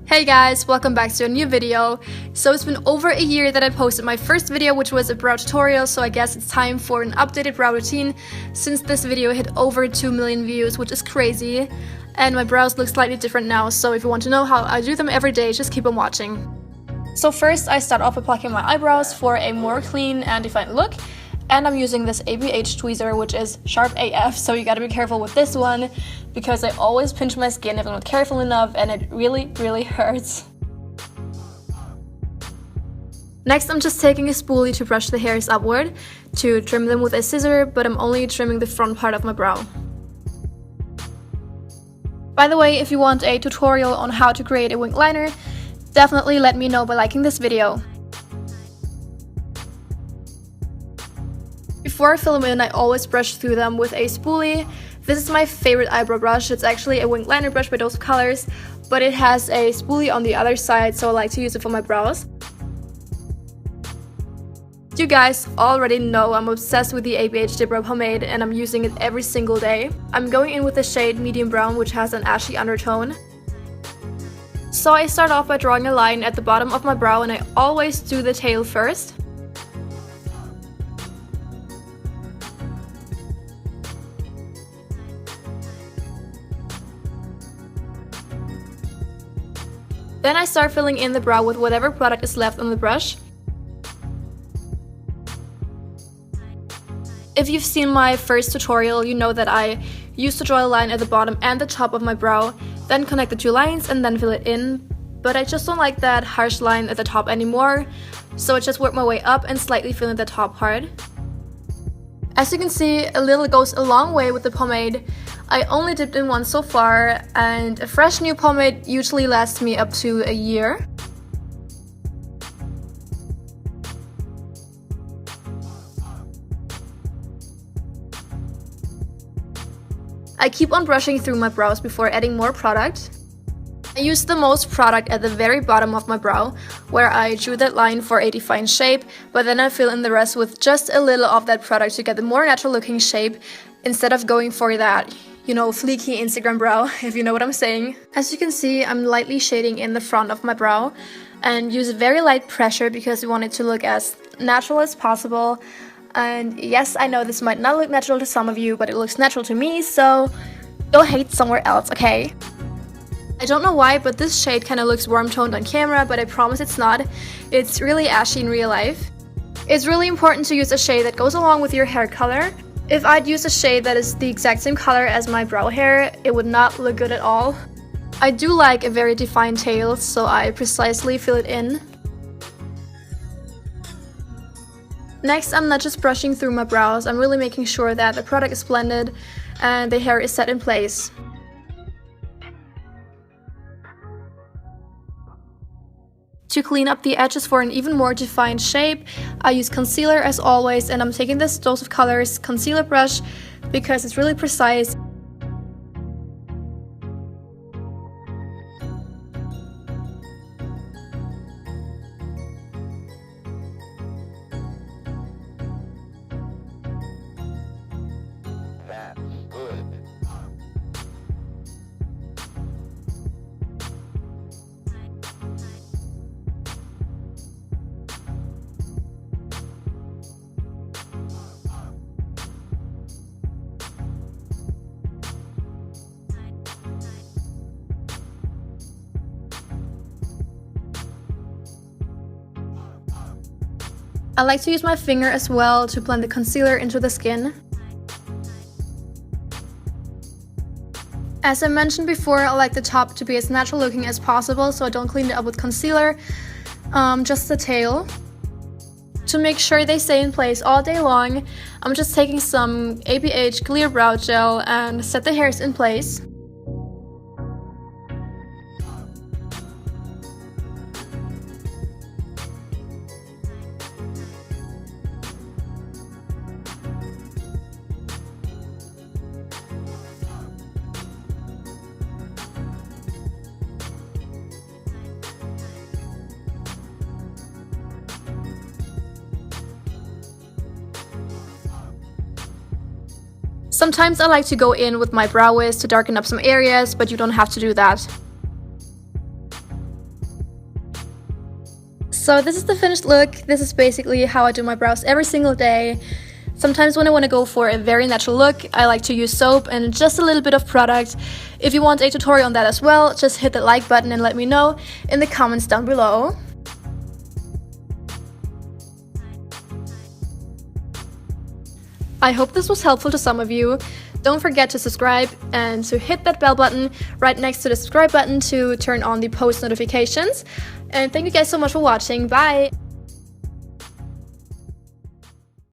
Hey guys, welcome back to a new video. So it's been over a year that I posted my first video, which was a brow tutorial, so I guess it's time for an updated brow routine since this video hit over 2 million views, which is crazy. And my brows look slightly different now, so if you want to know how I do them every day, just keep on watching. So first I start off by plucking my eyebrows for a more clean and defined look. And I'm using this ABH tweezer, which is sharp AF, so you gotta be careful with this one because I always pinch my skin if I'm not careful enough and it really hurts. Next, I'm just taking a spoolie to brush the hairs upward to trim them with a scissor, but I'm only trimming the front part of my brow. By the way, if you want a tutorial on how to create a wing liner, definitely let me know by liking this video. Before I fill them in, I always brush through them with a spoolie. This is my favorite eyebrow brush. It's actually a wing liner brush by Dose of Colors, but it has a spoolie on the other side, so I like to use it for my brows. You guys already know I'm obsessed with the ABH Dip Brow Pomade and I'm using it every single day. I'm going in with the shade Medium Brown, which has an ashy undertone. So I start off by drawing a line at the bottom of my brow, and I always do the tail first. Then I start filling in the brow with whatever product is left on the brush. If you've seen my first tutorial, you know that I used to draw a line at the bottom and the top of my brow, then connect the two lines and then fill it in. But I just don't like that harsh line at the top anymore, so I just work my way up and slightly fill in the top part. As you can see, a little goes a long way with the pomade. I only dipped in once so far, and a fresh new pomade usually lasts me up to a year. I keep on brushing through my brows before adding more product. I use the most product at the very bottom of my brow, where I drew that line for a defined shape, but then I fill in the rest with just a little of that product to get the more natural looking shape, instead of going for that, you know, fleeky Instagram brow, if you know what I'm saying. As you can see, I'm lightly shading in the front of my brow and use very light pressure because we want it to look as natural as possible. And yes, I know this might not look natural to some of you, but it looks natural to me, so don't hate somewhere else, okay? I don't know why, but this shade kind of looks warm toned on camera, but I promise it's not. It's really ashy in real life. It's really important to use a shade that goes along with your hair color. If I'd use a shade that is the exact same color as my brow hair, it would not look good at all. I do like a very defined tail, so I precisely fill it in. Next, I'm not just brushing through my brows, I'm really making sure that the product is blended and the hair is set in place. To clean up the edges for an even more defined shape, I use concealer as always, and I'm taking this Dose of Colors concealer brush because it's really precise. That's good. I like to use my finger as well to blend the concealer into the skin. As I mentioned before, I like the top to be as natural looking as possible, so I don't clean it up with concealer, just the tail. To make sure they stay in place all day long, I'm just taking some ABH Clear Brow Gel and set the hairs in place. Sometimes I like to go in with my brow wiz to darken up some areas, but you don't have to do that. So this is the finished look. This is basically how I do my brows every single day. Sometimes when I want to go for a very natural look, I like to use soap and just a little bit of product. If you want a tutorial on that as well, just hit the like button and let me know in the comments down below. I hope this was helpful to some of you. Don't forget to subscribe and to hit that bell button right next to the subscribe button to turn on the post notifications. And thank you guys so much for watching. Bye!